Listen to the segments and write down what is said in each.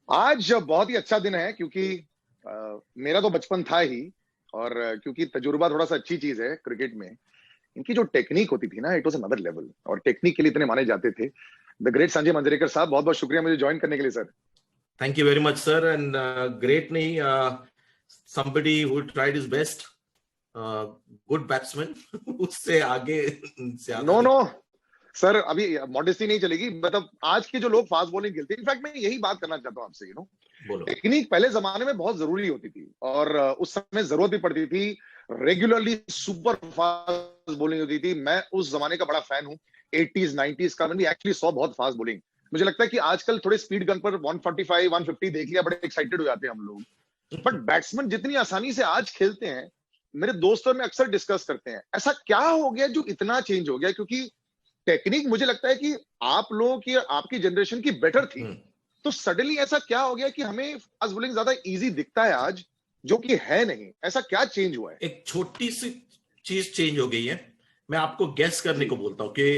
आज बहुत ही अच्छा दिन है क्योंकि मेरा तो बचपन था ही। और क्योंकि तजुर्बा थोड़ा सा अच्छी चीज है क्रिकेट में। इनकी जो टेक्निक होती थी ना, इट वाज अनदर लेवल, और टेक्निक के लिए इतने माने जाते थे। द ग्रेट संजय मंजरेकर साहब, बहुत बहुत शुक्रिया मुझे ज्वाइन करने के लिए sir. Thank you very much, sir. And great नहीं, somebody who tried his best, uh, good batsman. उससे आगे ज्यादा नो नहीं। नो सर, अभी मॉडेस्टी नहीं चलेगी। मतलब आज के जो लोग फास्ट बॉलिंग खेलते हैं, इनफैक्ट मैं यही बात करना चाहता हूँ आपसे। बोलो। टेक्निक पहले जमाने में बहुत जरूरी होती थी, और उस समय जरूरत भी पड़ती थी। रेगुलरली सुपर फास्ट बॉलिंग होती थी। मैं उस जमाने का बड़ा फैन हूँ। 80s 90s का मैंने एक्चुअली सॉ बहुत फास्ट बॉलिंग। मुझे लगता है कि आजकल थोड़े स्पीड गन पर 145 150 देख लिया, बड़े एक्साइटेड हो जाते हैं हम लोग। बट बैट्समैन जितनी आसानी से आज खेलते हैं, मेरे दोस्तों में अक्सर डिस्कस करते हैं ऐसा क्या हो गया जो इतना चेंज हो गया। क्योंकि टेक्निक मुझे लगता है कि आप लोगों की, आपकी जनरेशन की बेटर थी। तो सडनली ऐसा क्या हो गया कि हमें फास्ट बॉलिंग ज्यादा इजी दिखता है आज, जो कि है नहीं। ऐसा क्या चेंज हुआ है? एक छोटी सी चीज चेंज हो गई है। मैं आपको गेस करने जी को बोलता हूँ कि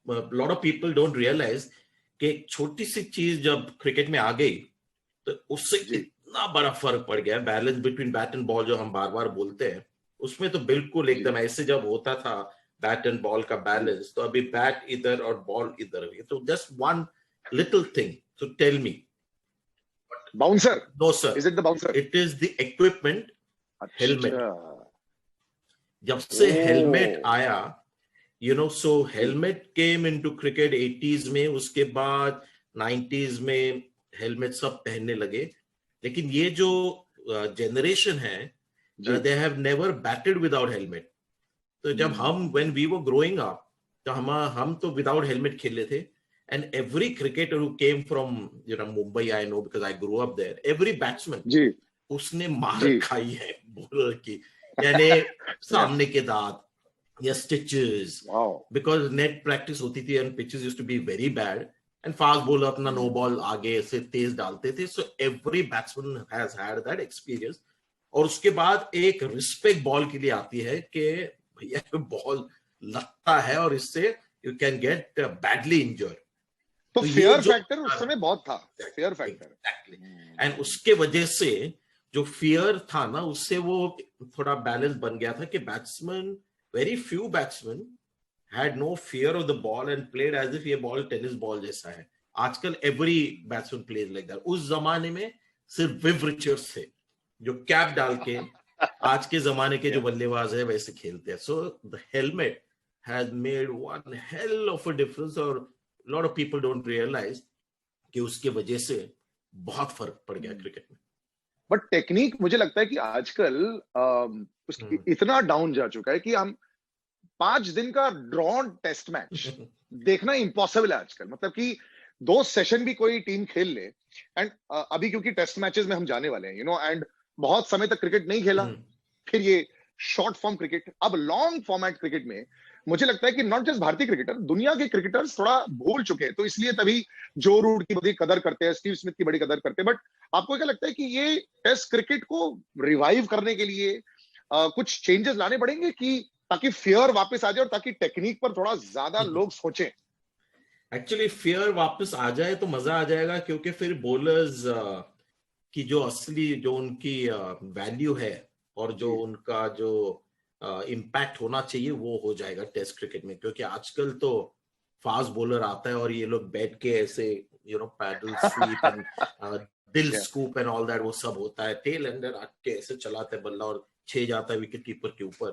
lot of people don't realise कि एक छोटी सी चीज जब क्रिकेट में आ गई तो उससे जी इतना बड़ा फर्क पड़ गया। Balance between bat and ball जो हम बार बार बोलते हैं, उसमें तो बिल्कुल जी एकदम ऐसे जब होता था बैट एंड बॉल का जी। बैलेंस, तो अभी बैट इधर और बॉल इधर है। तो just one little thing to tell me. Bouncer. No sir, is it the bouncer? It is the equipment, helmet. अच्छा। जब से हेलमेट ओ। आया, सो जी helmet came into cricket 80s में, उसके बाद 90s में हेलमेट सब पहनने लगे। लेकिन ये जो जनरेशन है, जी they have never batted without helmet. तो जब हम when we were growing up, तो हम तो विदाउट हेलमेट खेले थे। And every cricketer who came from Mumbai, I know because I grow up there, every batsman जी उसने मार जी। खाई है बॉलर की। यानी यस। सामने के दांत या stitches, wow. Because net practice होती थी and pitches used to be very bad. And fast bowler अपना नो बॉल आगे से तेज डालते थे। So every batsman has had that experience. और उसके बाद एक रिस्पेक्ट बॉल के लिए आती है कि भैया बॉल लगता है और इससे you can get badly injured. तो तो ये फेयर जो फैक्टर उस समय बहुत था। Fair factor. एग्जैक्टली, एंड उसके वजह से जो फियर था ना, उससे वो थोड़ा बैलेंस बन गया था कि batsman, very few batsman had no fear of the ball and played as if ये बॉल टेनिस बॉल जैसा है। आजकल every batsman plays like that. उस जमाने में सिर्फ विव रिचर्ड्स थे जो कैप डाल के आज के जमाने के जो बल्लेबाज है वैसे खेलते हैं। So the helmet has made one hell of a difference. और lot of people don't realise कि उसके वजह से बहुत फर्क पड़ गया क्रिकेट में। बट टेक्निक मुझे लगता है कि आजकल इतना डाउन जा चुका है कि हम 5 दिन का ड्रॉन टेस्ट मैच देखना इम्पॉसिबल है आजकल। मतलब कि 2 सेशन भी कोई टीम खेल ले। एंड अभी क्योंकि टेस्ट मैचेस में हम जाने वाले हैं, एंड बहुत समय तक क्रिकेट नहीं खेला। फिर ये शॉर्ट फॉर्म क्रिकेट, अब लॉन्ग फॉर्मेट क्रिकेट में मुझे लगता है कि नॉट जस्ट भारतीय क्रिकेटर, दुनिया के क्रिकेटर्स थोड़ा भूल चुके हैं। तो इसलिए तभी जो रूट की बड़ी कदर करते हैं, स्टीव स्मिथ की बड़ी कदर करते हैं। बट आपको क्या लगता है कि ये टेस्ट क्रिकेट को रिवाइव करने के लिए कुछ चेंजेस लाने पड़ेंगे, कि ताकि फियर वापस आ जाए और ताकि टेक्निक पर थोड़ा ज्यादा लोग सोचें? एक्चुअली फियर वापस आ जाए तो मजा आ जाएगा, क्योंकि फिर बॉलर्स की जो असली, जो उनकी वैल्यू है और जो जी उनका जो इम्पैक्ट होना चाहिए वो हो जाएगा टेस्ट क्रिकेट में। क्योंकि आजकल तो फास्ट बॉलर आता है और ये लोग बैठ के ऐसे पैडल स्वीप एंड दिल Yeah. Scoop and all that, वो सब होता है। टेल एंडर आके ऐसे चलाते हैं बल्ला और 6 जाता है विकेट कीपर के ऊपर।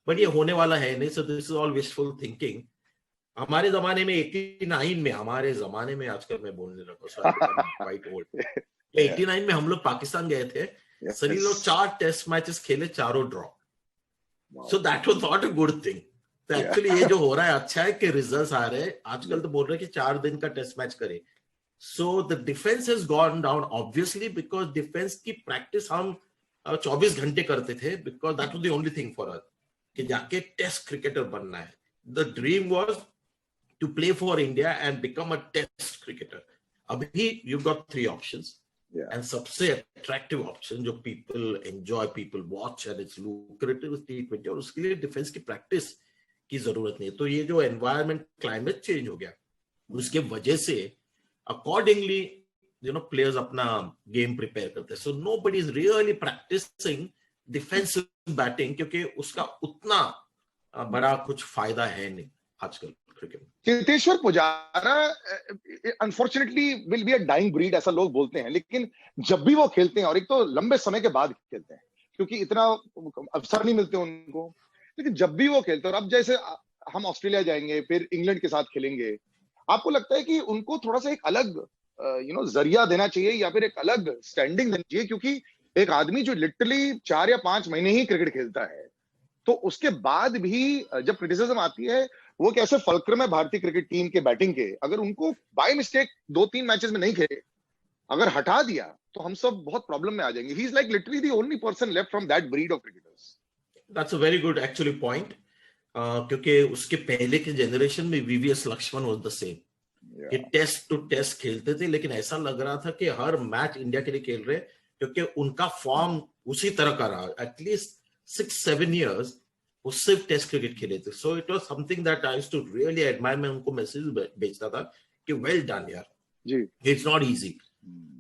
बट ये जी होने वाला है नहीं। So this is all wishful thinking. हमारे जमाने में 89 में, हमारे जमाने में, आजकल मैं बोलने लगा so I become quite old. Yeah. 89 में हम लोग पाकिस्तान गए थे। सनी लोग Yes. 4 टेस्ट मैचेस खेले, चारों draw. So Wow. That was not a good thing. तो Yeah. एक्चुअली ये जो हो रहा है अच्छा है कि रिजल्ट्स आ रहे हैं। आजकल तो बोल रहे हैं कि 4 दिन का टेस्ट मैच करे। So the defence has gone down obviously, because defence की प्रैक्टिस हम 24 घंटे करते थे, because that was the only thing for us कि जाके टेस्ट क्रिकेटर बनना है। The dream was to play for India and become a test cricketer. Abhi you've got 3 options, Yeah. and सबसे attractive option जो people enjoy, people watch and it's lucrative is T20। और उसके लिए defence की practice की जरूरत नहीं है। तो ये जो एनवायरमेंट, क्लाइमेट चेंज हो गया, उसके वजह से अकॉर्डिंगली प्लेयर्स अपना गेम प्रिपेयर करते हैं. So nobody is really practising defensive batting, क्योंकि उसका उतना बड़ा कुछ फायदा है नहीं आजकल क्रिकेट में. Cheteshwar Pujara unfortunately will be a dying breed, ऐसा लोग बोलते हैं, लेकिन जब भी वो खेलते हैं, और एक तो लंबे समय के बाद खेलते हैं क्योंकि इतना अवसर नहीं मिलते उनको, लेकिन जब भी वो खेलते हैं, और अब जैसे हम ऑस्ट्रेलिया जाएंगे फिर इंग्लैंड के साथ खेलेंगे, आपको लगता है कि उनको थोड़ा सा एक अलग जरिया देना चाहिए या फिर एक अलग स्टैंडिंग देनी चाहिए? क्योंकि एक आदमी जो लिटरली 4 या 5 महीने ही क्रिकेट खेलता है, तो उसके बाद भी जब क्रिटिसिज्म आती है, वो कैसे फलक्रम है भारतीय क्रिकेट टीम के बैटिंग के, अगर उनको बाय मिस्टेक 2-3 मैचेस में नहीं खेले, अगर हटा दिया, तो हम सब बहुत प्रॉब्लम में आ जाएंगे. He is like literally the only person left from that breed of cricketers. That's a very good actually point. क्योंकि उसके पहले के जनरेशन में VVS Laxman was the same. कि टेस्ट टू टेस्ट खेलते थे, लेकिन ऐसा लग रहा था कि हर मैच इंडिया के लिए खेल रहे, क्योंकि उनका फॉर्म उसी तरह का रहा. एटलीस्ट 6-7 years वो सिर्फ टेस्ट क्रिकेट खेले थे. So it was something that I used to really admire. मैं उनको मैसेज भेजता था कि वेल डन यार जी, it's not easy.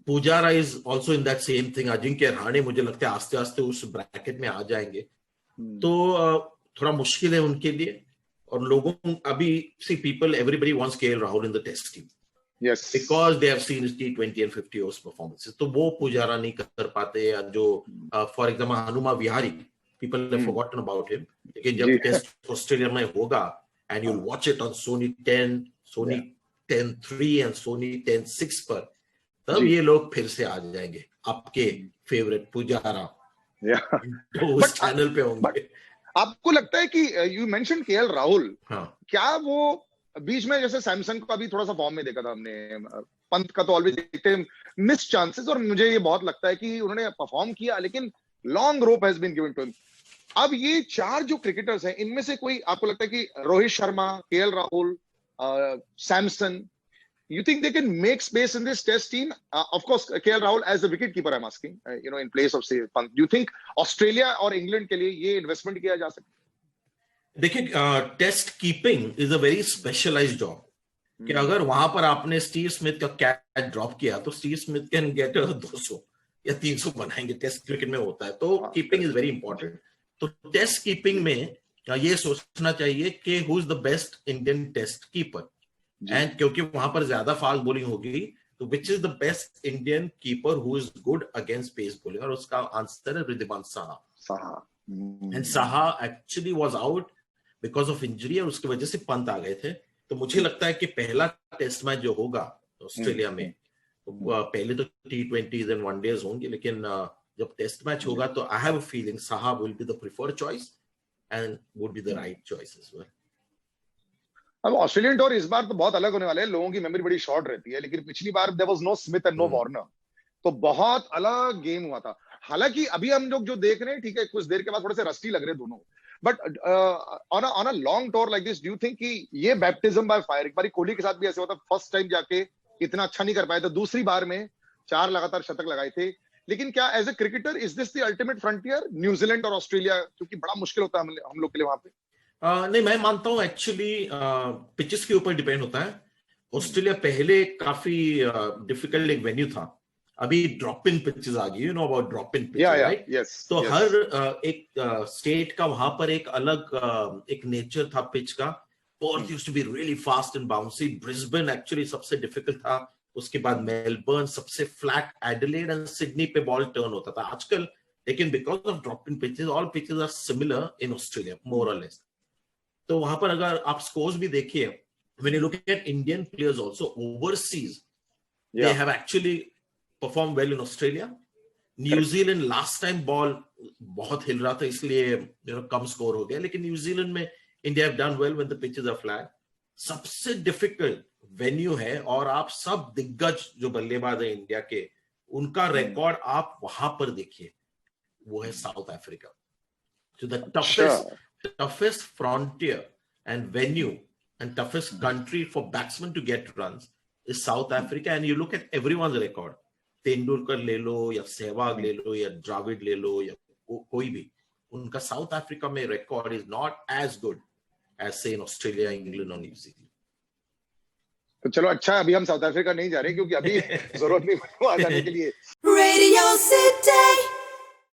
Pujara is also in that same thing. Ajinkya Rahane मुझे लगता है आस्ते आस्ते उस ब्रैकेट में आ जाएंगे. तो थोड़ा मुश्किल है उनके लिए. और लोगों अभी see people everybody wants KL Rahul in the test team. Yes. Because they have seen his T20 and 50 overs performances. तो वो पुजारा नहीं कर पाते. या जो for example Hanuma Vihari, people have forgotten about him. लेकिन जब टेस्ट ऑस्ट्रेलिया में होगा and you'll watch it on Sony 10, Sony 10-3 and Sony 10-6 पर, तब ये लोग फिर से आ जाएंगे आपके फेवरेट पुजारा. तो उस चैनल पे होंगे. आपको लगता है कि यू मेंशन केएल राहुल, क्या वो बीच में जैसे सैमसन को अभी थोड़ा सा फॉर्म में देखा था हमने, पंत का तो ऑलवेज देखते हैं मिस चांसेस, और मुझे ये बहुत लगता है कि उन्होंने परफॉर्म किया, लेकिन long rope has been given to him. अब ये 4 जो क्रिकेटर्स हैं, इनमें से कोई आपको लगता है कि Rohit Sharma, KL Rahul, Samson, you think they can make space in this test team? Of course, KL Rahul as a wicket keeper, I'm asking, in place of say Pant. Do you think Australia और England के लिए ये investment किया जा सकता है? देखिए, test keeping is a very specialised job. कि अगर वहां पर आपने स्टीव स्मिथ का कैच ड्रॉप किया, तो स्टीव स्मिथ कैन गेट 200 या 300 बनाएंगे. टेस्ट क्रिकेट में होता है. तो कीपिंग इज वेरी इंपॉर्टेंट. तो टेस्ट कीपिंग में ये सोचना चाहिए कि who is the best Indian test keeper. And क्योंकि वहां पर ज्यादा फास्ट बॉलिंग होगी, तो which is the best Indian keeper who is good against pace bowling, और उसका आंसर है Wriddhiman Saha. And Saha actually was out because of injury, और उसकी वजह से पंत आ गए थे. तो मुझे लगता है कि पहला टेस्ट मैच जो होगा ऑस्ट्रेलिया में, तो पहले तो T20s एंड वनडेज होंगे, लेकिन जब टेस्ट मैच होगा तो I have a feeling Saha will be the preferred choice and would be the right choice as well. अब ऑस्ट्रेलियन टूर इस बार तो बहुत अलग होने वाले हैं. लोगों की मेमोरी बड़ी शॉर्ट रहती है, लेकिन पिछली बार there was no Smith and no Warner, तो बहुत अलग गेम हुआ था. हालांकि अभी हम लोग जो देख रहे हैं, ठीक है, कुछ देर के बाद थोड़े से रस्टी लग रहे हैं दोनों, but on a long tour like this, do you think कि ये बैप्टिज्म बाय फायर, एक बार कोहली के साथ भी ऐसे होता, फर्स्ट टाइम जाके इतना अच्छा नहीं कर पाए थे, दूसरी बार में 4 लगातार शतक लगाए थे, लेकिन क्या as a cricketer is this the ultimate frontier, New Zealand और ऑस्ट्रेलिया, क्योंकि बड़ा मुश्किल होता है हम लोग के लिए वहां पे? नहीं, मैं मानता हूं एक्चुअली पिचेस के ऊपर डिपेंड होता है. ऑस्ट्रेलिया पहले काफी डिफिकल्ट एक वेन्यू था. अभी ड्रॉप इन पिचेस आ गई, you know about drop in pitches, right? तो हर एक स्टेट का वहां पर एक अलग एक नेचर था पिच का. Perth used to be really fast and bouncy. Brisbane actually सबसे डिफिकल्ट था. उसके बाद मेलबर्न सबसे फ्लैट, एडिलेड एंड सिडनी पे बॉल टर्न होता था आजकल. लेकिन because of drop in pitches, all pitches are similar in Australia more or less. तो वहां पर अगर आप स्कोर्स भी देखिए, when you look at Indian players also overseas, they have actually performed well in Australia. New Zealand last time ball बहुत हिल रहा था, इसलिए कम स्कोर हो गया. लेकिन न्यूजीलैंड में India have done well when the pitches are flat. सबसे difficult venue है, और आप सब दिग्गज जो बल्लेबाज है इंडिया के, उनका रिकॉर्ड आप वहां पर देखिए, वो है south Africa. So the toughest frontier and venue and toughest country for batsmen to get runs is South Africa. And you look at everyone's record, Tendulkar ले लो या सहवाग ले लो या द्रविड ले लो या कोई भी, उनका साउथ अफ्रीका में record is not as good as say in Australia, England or New Zealand. तो चलो अच्छा, अभी हम साउथ अफ्रीका नहीं जा रहे क्योंकि अभी जरूरत नहीं आ जाने के लिए। Radio City.